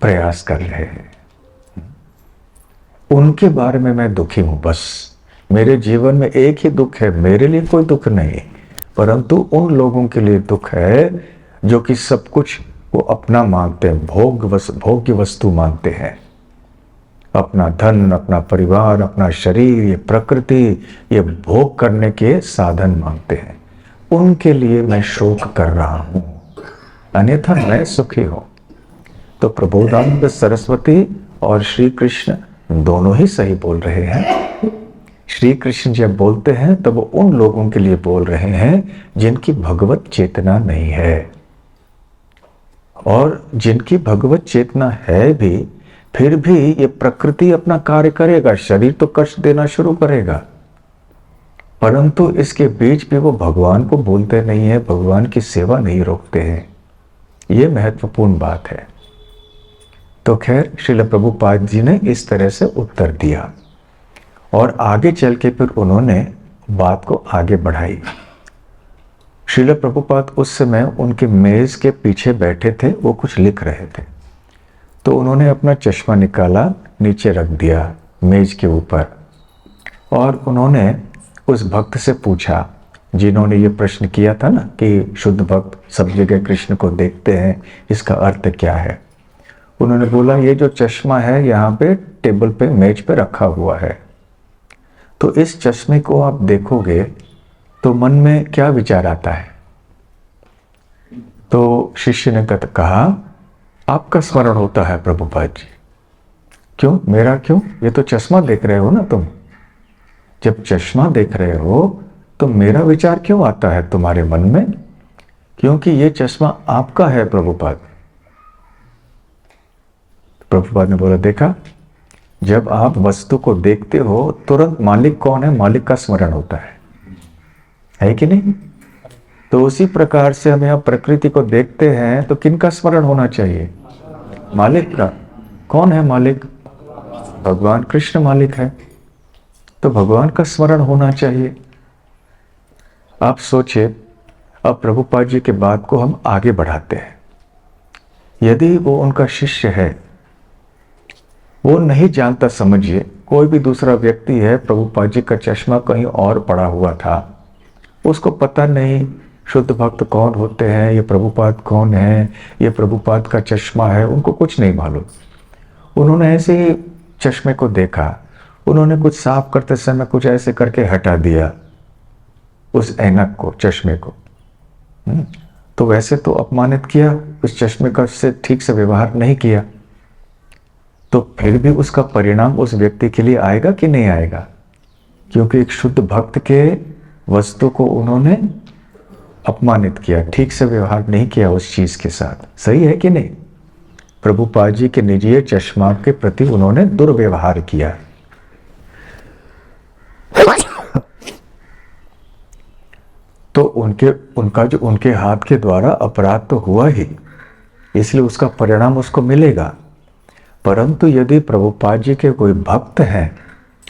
प्रयास कर रहे हैं, उनके बारे में मैं दुखी हूं। बस मेरे जीवन में एक ही दुख है, मेरे लिए कोई दुख नहीं, परंतु उन लोगों के लिए दुख है जो कि सब कुछ वो अपना मानते हैं, भोग्य वस्तु मानते हैं, अपना धन, अपना परिवार, अपना शरीर, ये प्रकृति, ये भोग करने के साधन मानते हैं। उनके लिए मैं शोक कर रहा हूं, अन्यथा मैं सुखी हूं। तो प्रबोधानंद सरस्वती और श्री कृष्ण दोनों ही सही बोल रहे हैं। श्री कृष्ण जब बोलते हैं तब वो उन लोगों के लिए बोल रहे हैं जिनकी भगवत चेतना नहीं है, और जिनकी भगवत चेतना है भी, फिर भी ये प्रकृति अपना कार्य करेगा, शरीर तो कष्ट देना शुरू करेगा, परंतु इसके बीच भी वो भगवान को बोलते नहीं है, भगवान की सेवा नहीं रोकते हैं। ये महत्वपूर्ण बात है। तो खैर श्रील प्रभुपाद जी ने इस तरह से उत्तर दिया, और आगे चल के फिर उन्होंने बात को आगे बढ़ाई। श्रील प्रभुपाद उस समय उनके मेज के पीछे बैठे थे, वो कुछ लिख रहे थे। तो उन्होंने अपना चश्मा निकाला, नीचे रख दिया मेज के ऊपर, और उन्होंने उस भक्त से पूछा जिन्होंने ये प्रश्न किया था ना कि शुद्ध भक्त सब जगह कृष्ण को देखते हैं, इसका अर्थ क्या है। उन्होंने बोला ये जो चश्मा है यहाँ पे टेबल पे मेज पे रखा हुआ है, तो इस चश्मे को आप देखोगे तो मन में क्या विचार आता है। तो शिष्य ने कहा आपका स्मरण होता है प्रभुपाद जी। क्यों? मेरा क्यों? ये तो चश्मा देख रहे हो ना तुम, जब चश्मा देख रहे हो तो मेरा विचार क्यों आता है तुम्हारे मन में? क्योंकि ये चश्मा आपका है प्रभुपाद। प्रभुपाद ने बोला देखा, जब आप वस्तु को देखते हो तुरंत मालिक कौन है, मालिक का स्मरण होता है कि नहीं? तो उसी प्रकार से हम यहाँ प्रकृति को देखते हैं तो किनका स्मरण होना चाहिए? मालिक का। कौन है मालिक? भगवान कृष्ण मालिक है, तो भगवान का स्मरण होना चाहिए। आप सोचिए, अब प्रभुपाद जी के बात को हम आगे बढ़ाते हैं। यदि वो उनका शिष्य है, वो नहीं जानता, समझिए कोई भी दूसरा व्यक्ति है, प्रभुपाद जी का चश्मा कहीं और पड़ा हुआ था, उसको पता नहीं शुद्ध भक्त कौन होते हैं, ये प्रभुपाद कौन है, ये प्रभुपाद का चश्मा है, उनको कुछ नहीं मालूम। उन्होंने ऐसे ही चश्मे को देखा, उन्होंने कुछ साफ करते समय कुछ ऐसे करके हटा दिया उस ऐनक को, चश्मे को। तो वैसे तो अपमानित किया, उस चश्मे का से ठीक से व्यवहार नहीं किया, तो फिर भी उसका परिणाम उस व्यक्ति के लिए आएगा कि नहीं आएगा? क्योंकि एक शुद्ध भक्त के वस्तु को उन्होंने अपमानित किया, ठीक से व्यवहार नहीं किया उस चीज के साथ। सही है कि नहीं? प्रभुपाद जी के निजी चश्मा के प्रति उन्होंने दुर्व्यवहार किया। तो उनके हाथ के द्वारा अपराध तो हुआ ही, इसलिए उसका परिणाम उसको मिलेगा। परंतु यदि प्रभुपाद जी के कोई भक्त हैं,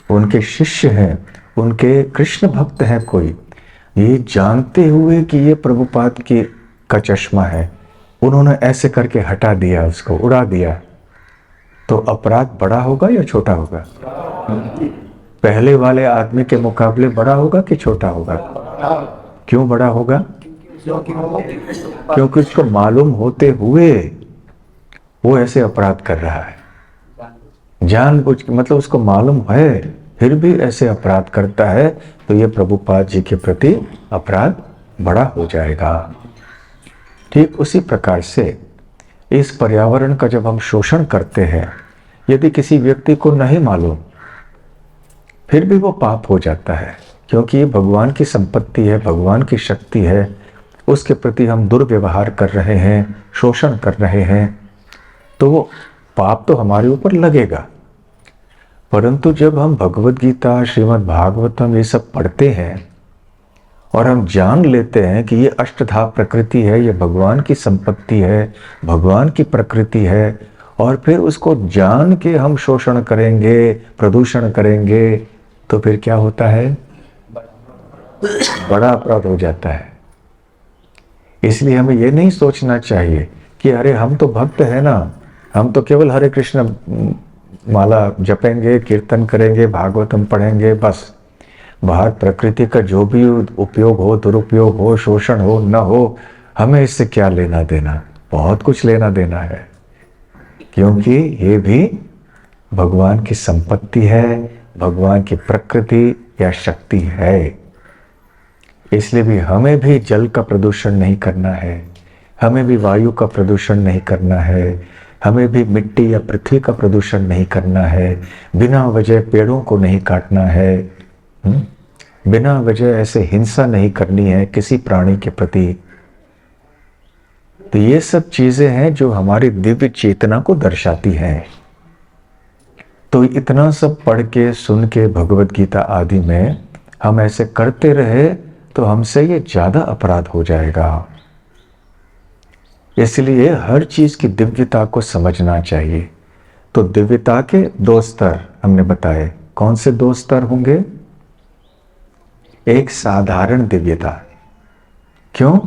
उनके शिष्य हैं, उनके कृष्ण भक्त हैं कोई, ये जानते हुए कि ये प्रभुपाद की का चश्मा है, उन्होंने ऐसे करके हटा दिया, उसको उड़ा दिया, तो अपराध बड़ा होगा या छोटा होगा? पहले वाले आदमी के मुकाबले बड़ा होगा कि छोटा होगा? क्यों बड़ा होगा? क्योंकि उसको मालूम होते हुए वो ऐसे अपराध कर रहा है, जानबूझ के, मतलब उसको मालूम है फिर भी ऐसे अपराध करता है, तो ये प्रभुपाद जी के प्रति अपराध बड़ा हो जाएगा। ठीक उसी प्रकार से इस पर्यावरण का जब हम शोषण करते हैं, यदि किसी व्यक्ति को नहीं मालूम, फिर भी वो पाप हो जाता है, क्योंकि ये भगवान की संपत्ति है, भगवान की शक्ति है, उसके प्रति हम दुर्व्यवहार कर रहे हैं, शोषण कर रहे हैं, तो वो पाप तो हमारे ऊपर लगेगा। परंतु जब हम भगवद गीता, श्रीमद् भागवतम ये सब पढ़ते हैं और हम जान लेते हैं कि ये अष्टधा प्रकृति है, ये भगवान की संपत्ति है, भगवान की प्रकृति है, और फिर उसको जान के हम शोषण करेंगे, प्रदूषण करेंगे, तो फिर क्या होता है? बड़ा अपराध हो जाता है। इसलिए हमें ये नहीं सोचना चाहिए कि अरे हम तो भक्त है ना, हम तो केवल हरे कृष्ण माला जपेंगे, कीर्तन करेंगे, भागवतम पढ़ेंगे, बस बाहर प्रकृति का जो भी उपयोग हो, दुरुपयोग हो, शोषण हो, न हो, हमें इससे क्या लेना देना? बहुत कुछ लेना देना है, क्योंकि ये भी भगवान की संपत्ति है, भगवान की प्रकृति या शक्ति है। इसलिए भी हमें भी जल का प्रदूषण नहीं करना है, हमें भी वायु का प्रदूषण नहीं करना है, हमें भी मिट्टी या पृथ्वी का प्रदूषण नहीं करना है, बिना वजह पेड़ों को नहीं काटना है, बिना वजह ऐसे हिंसा नहीं करनी है किसी प्राणी के प्रति। तो ये सब चीजें हैं जो हमारी दिव्य चेतना को दर्शाती हैं। तो इतना सब पढ़ के, सुन के, भगवद गीता आदि में हम ऐसे करते रहे तो हमसे ये ज्यादा अपराध हो जाएगा। इसलिए हर चीज की दिव्यता को समझना चाहिए। तो दिव्यता के दो स्तर हमने बताए। कौन से दो स्तर होंगे? एक साधारण दिव्यता। क्यों?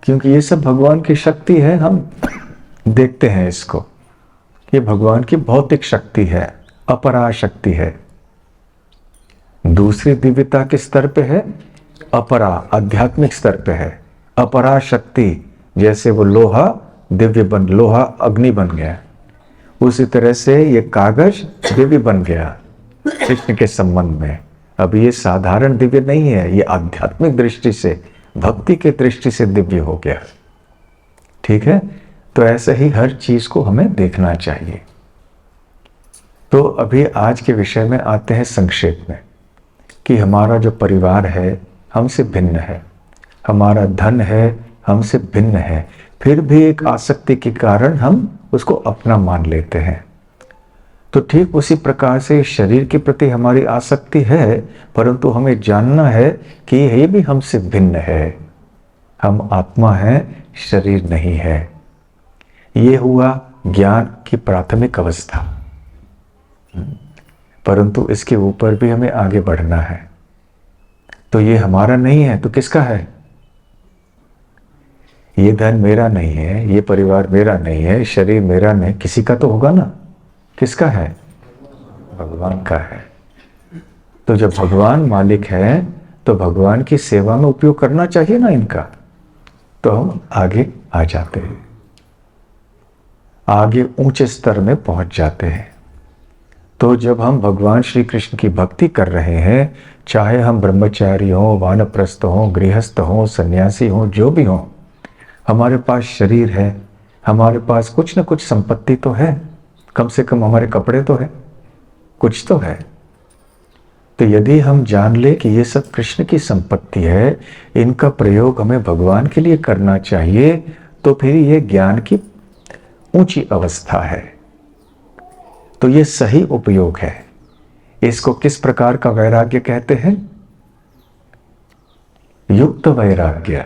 क्योंकि ये सब भगवान की शक्ति है, हम देखते हैं इसको, ये भगवान की भौतिक शक्ति है, अपरा शक्ति है। दूसरी दिव्यता किस स्तर पे है? अपरा, आध्यात्मिक स्तर पे है। अपरा शक्ति, जैसे वो लोहा दिव्य बन, लोहा अग्नि बन गया, उसी तरह से ये कागज दिव्य बन गया कृष्ण के संबंध में। अब ये साधारण दिव्य नहीं है, ये आध्यात्मिक दृष्टि से, भक्ति के दृष्टि से दिव्य हो गया। ठीक है? तो ऐसे ही हर चीज को हमें देखना चाहिए। तो अभी आज के विषय में आते हैं संक्षेप में, कि हमारा जो परिवार है हमसे भिन्न है, हमारा धन है हमसे भिन्न है, फिर भी एक आसक्ति के कारण हम उसको अपना मान लेते हैं। तो ठीक उसी प्रकार से शरीर के प्रति हमारी आसक्ति है, परंतु हमें जानना है कि ये भी हमसे भिन्न है, हम आत्मा हैं, शरीर नहीं है। ये हुआ ज्ञान की प्राथमिक अवस्था। परंतु इसके ऊपर भी हमें आगे बढ़ना है। तो ये हमारा नहीं है तो किसका है? ये धन मेरा नहीं है, ये परिवार मेरा नहीं है, शरीर मेरा नहीं, किसी का तो होगा ना। किसका है? भगवान का है। तो जब भगवान मालिक है तो भगवान की सेवा में उपयोग करना चाहिए ना इनका। तो हम आगे आ जाते हैं, आगे ऊंचे स्तर में पहुंच जाते हैं। तो जब हम भगवान श्री कृष्ण की भक्ति कर रहे हैं, चाहे हम ब्रह्मचारी हों, वानप्रस्थ हों, गृहस्थ हों, सन्यासी हों, जो भी हों, हमारे पास शरीर है, हमारे पास कुछ न कुछ संपत्ति तो है, कम से कम हमारे कपड़े तो है, कुछ तो है। तो यदि हम जान ले कि ये सब कृष्ण की संपत्ति है, इनका प्रयोग हमें भगवान के लिए करना चाहिए, तो फिर ये ज्ञान की ऊंची अवस्था है। तो ये सही उपयोग है। इसको किस प्रकार का वैराग्य कहते हैं? युक्त वैराग्य।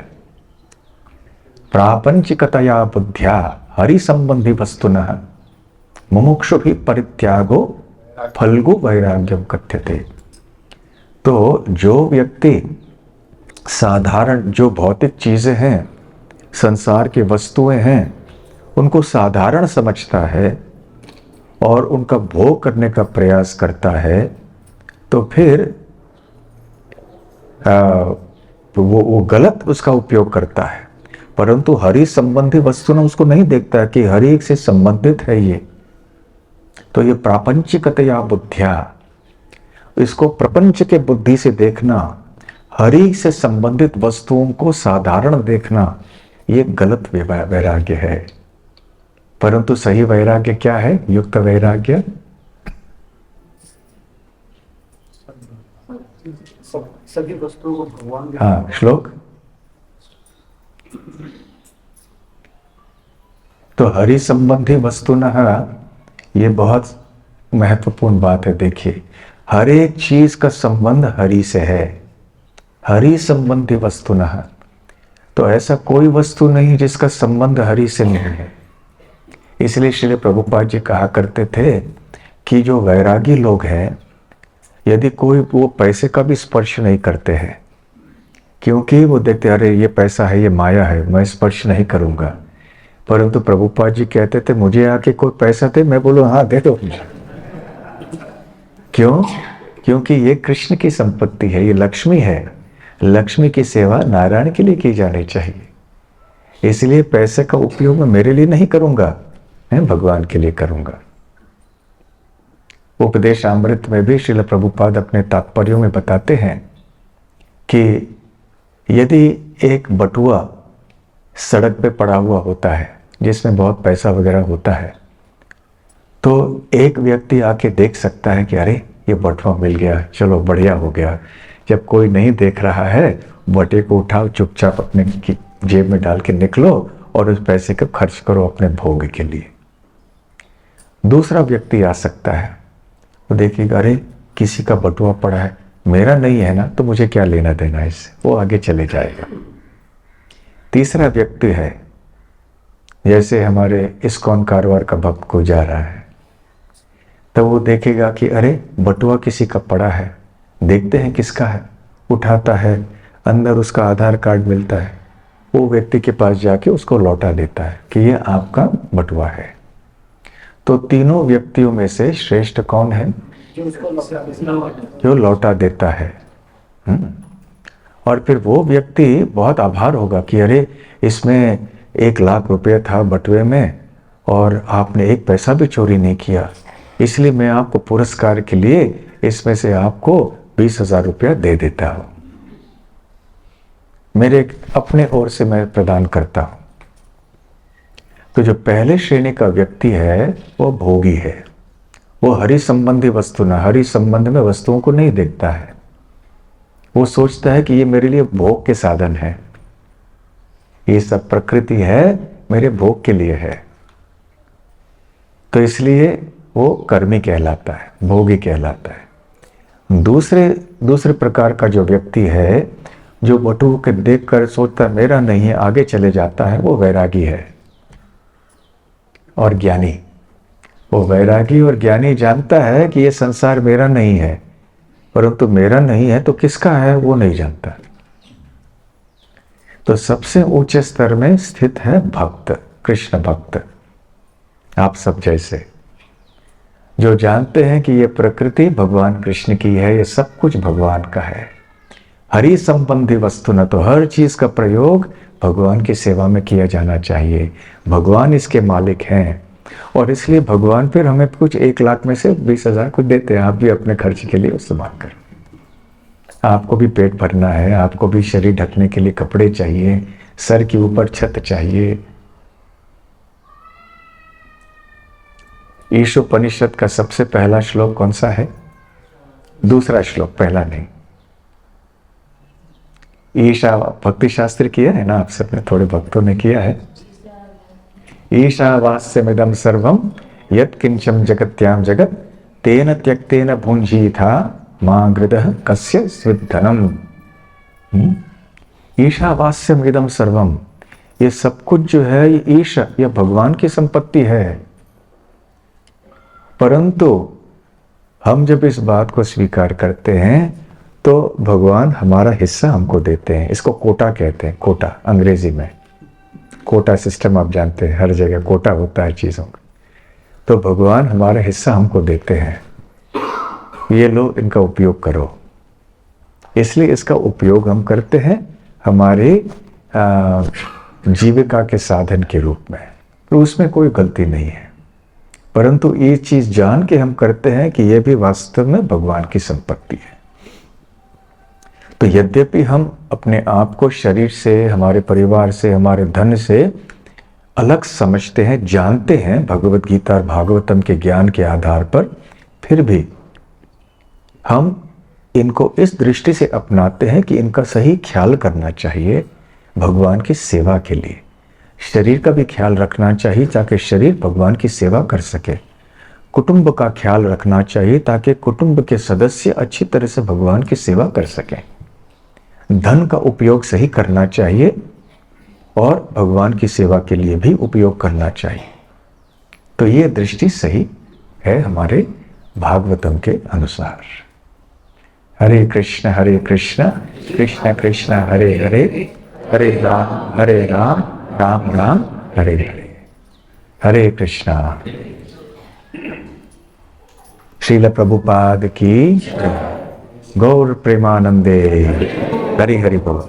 प्रापंचिकतया बुद्ध्या हरि संबंधी वस्तुनः मुमुक्षु भी परित्यागो फल्गु वैराग्यम कथ्यते। तो जो व्यक्ति साधारण, जो भौतिक चीजें हैं, संसार की वस्तुएं हैं, उनको साधारण समझता है और उनका भोग करने का प्रयास करता है, तो फिर वो गलत उसका उपयोग करता है। परंतु हरि संबंधी वस्तु ने उसको नहीं देखता कि हरि से संबंधित है ये। तो ये प्रापंचिकतया बुद्धिया, इसको प्रपंच के बुद्धि से देखना, हरि से संबंधित वस्तुओं को साधारण देखना, ये गलत वैराग्य है। परंतु सही वैराग्य क्या है? युक्त वैराग्य। सभी वस्तुओं को भगवान के, हाँ, श्लोक। तो हरि संबंधी वस्तुनः, ये बहुत महत्वपूर्ण बात है। देखिए, हर एक चीज का संबंध हरि से है। हरि संबंधी वस्तुनः, तो ऐसा कोई वस्तु नहीं जिसका संबंध हरि से नहीं है। इसलिए श्री प्रभुपाद जी कहा करते थे कि जो वैरागी लोग हैं, यदि कोई, वो पैसे का भी स्पर्श नहीं करते हैं, क्योंकि वो देखते अरे ये पैसा है, ये माया है, मैं स्पर्श नहीं करूंगा। परंतु प्रभुपाद जी कहते थे मुझे आके कोई पैसा दे, मैं बोलूँ हाँ दे दो। क्यों? क्योंकि ये कृष्ण की संपत्ति है, ये लक्ष्मी है। लक्ष्मी की सेवा नारायण के लिए की जानी चाहिए। इसलिए पैसे का उपयोग मैं मेरे लिए नहीं करूंगा, मैं भगवान के लिए करूंगा। उपदेश अमृत में भी श्रील प्रभुपाद अपने तात्पर्यों में बताते हैं कि यदि एक बटुआ सड़क पे पड़ा हुआ होता है जिसमें बहुत पैसा वगैरह होता है, तो एक व्यक्ति आके देख सकता है कि अरे ये बटुआ मिल गया, चलो बढ़िया हो गया। जब कोई नहीं देख रहा है, बटे को उठाओ, चुपचाप अपने जेब में डाल के निकलो और उस पैसे को खर्च करो अपने भोग के लिए। दूसरा व्यक्ति आ सकता है, वो देखिएगा अरे किसी का बटुआ पड़ा है, मेरा नहीं है ना, तो मुझे क्या लेना देना इससे, वो आगे चले जाएगा। तीसरा व्यक्ति है, जैसे हमारे इस्कॉन कारवार का भक्त को जा रहा है, तो वो देखेगा कि अरे बटुआ किसी का पड़ा है, देखते हैं किसका है, उठाता है, अंदर उसका आधार कार्ड मिलता है, वो व्यक्ति के पास जाके उसको लौटा देता है कि ये आपका बटुआ है। तो तीनों व्यक्तियों में से श्रेष्ठ कौन है? जो लौटा देता है। और फिर वो व्यक्ति बहुत आभार होगा कि अरे इसमें 1 लाख रुपए था बटुए में और आपने 1 पैसा भी चोरी नहीं किया, इसलिए मैं आपको पुरस्कार के लिए इसमें से आपको 20,000 रुपया दे देता हूं, मेरे अपने ओर से मैं प्रदान करता हूं। तो जो पहले श्रेणी का व्यक्ति है वो भोगी है, वो हरि संबंधी वस्तु ना, हरि संबंध में वस्तुओं को नहीं देखता है। वो सोचता है कि ये मेरे लिए भोग के साधन है, ये सब प्रकृति है, मेरे भोग के लिए है। तो इसलिए वो कर्मी कहलाता है, भोगी कहलाता है। दूसरे प्रकार का जो व्यक्ति है, जो बटुओं के देखकर सोचता है मेरा नहीं है, आगे चले जाता है, वो वैरागी है और ज्ञानी। वो वैरागी और ज्ञानी जानता है कि ये संसार मेरा नहीं है, परंतु मेरा नहीं है तो किसका है वो नहीं जानता। तो सबसे ऊंचे स्तर में स्थित है भक्त, कृष्ण भक्त, आप सब जैसे, जो जानते हैं कि ये प्रकृति भगवान कृष्ण की है, ये सब कुछ भगवान का है। हरि संबंधी वस्तु न, तो हर चीज का प्रयोग भगवान की सेवा में किया जाना चाहिए। भगवान इसके मालिक हैं और इसलिए भगवान फिर हमें कुछ 1 लाख में से 20,000 कुछ देते हैं, आप भी अपने खर्च के लिए इस्तेमाल करें। आपको भी पेट भरना है, आपको भी शरीर ढकने के लिए कपड़े चाहिए, सर के ऊपर छत चाहिए। ईशोपनिषद का सबसे पहला श्लोक कौन सा है? दूसरा श्लोक, पहला नहीं। ईशा भक्ति शास्त्र किया है ना आप सबने, थोड़े भक्तों ने किया है। ईशावास्यमिदं सर्वं यत्किंचम जगत्याम जगत तेन त्यक्तेन भुंजीथा मां गृदः कस्य स्विद्धनम। ईशावास्यमिदं सर्वम, ये सब कुछ जो है ये ईश या भगवान की संपत्ति है। परंतु हम जब इस बात को स्वीकार करते हैं तो भगवान हमारा हिस्सा हमको देते हैं। इसको कोटा कहते हैं, कोटा अंग्रेजी में। कोटा सिस्टम आप जानते हैं, हर जगह कोटा होता है चीज़ों का। तो भगवान हमारा हिस्सा हमको देते हैं, ये लो इनका उपयोग करो। इसलिए इसका उपयोग हम करते हैं हमारे जीविका के साधन के रूप में, तो उसमें कोई गलती नहीं है। परंतु ये चीज जान के हम करते हैं कि यह भी वास्तव में भगवान की संपत्ति है। तो यद्यपि हम अपने आप को शरीर से, हमारे परिवार से, हमारे धन से अलग समझते हैं, जानते हैं भगवत गीता और भागवतम के ज्ञान के आधार पर, फिर भी हम इनको इस दृष्टि से अपनाते हैं कि इनका सही ख्याल करना चाहिए भगवान की सेवा के लिए। शरीर का भी ख्याल रखना चाहिए ताकि शरीर भगवान की सेवा कर सके। कुटुंब का ख्याल रखना चाहिए ताकि कुटुंब के सदस्य अच्छी तरह से भगवान की सेवा कर सकें। धन का उपयोग सही करना चाहिए और भगवान की सेवा के लिए भी उपयोग करना चाहिए। तो ये दृष्टि सही है हमारे भागवतम के अनुसार। हरे कृष्ण कृष्ण कृष्ण हरे हरे, हरे राम राम राम हरे हरे। हरे कृष्णा। श्रील प्रभुपाद की गौर प्रेमानंदे। हरि हरि बोल।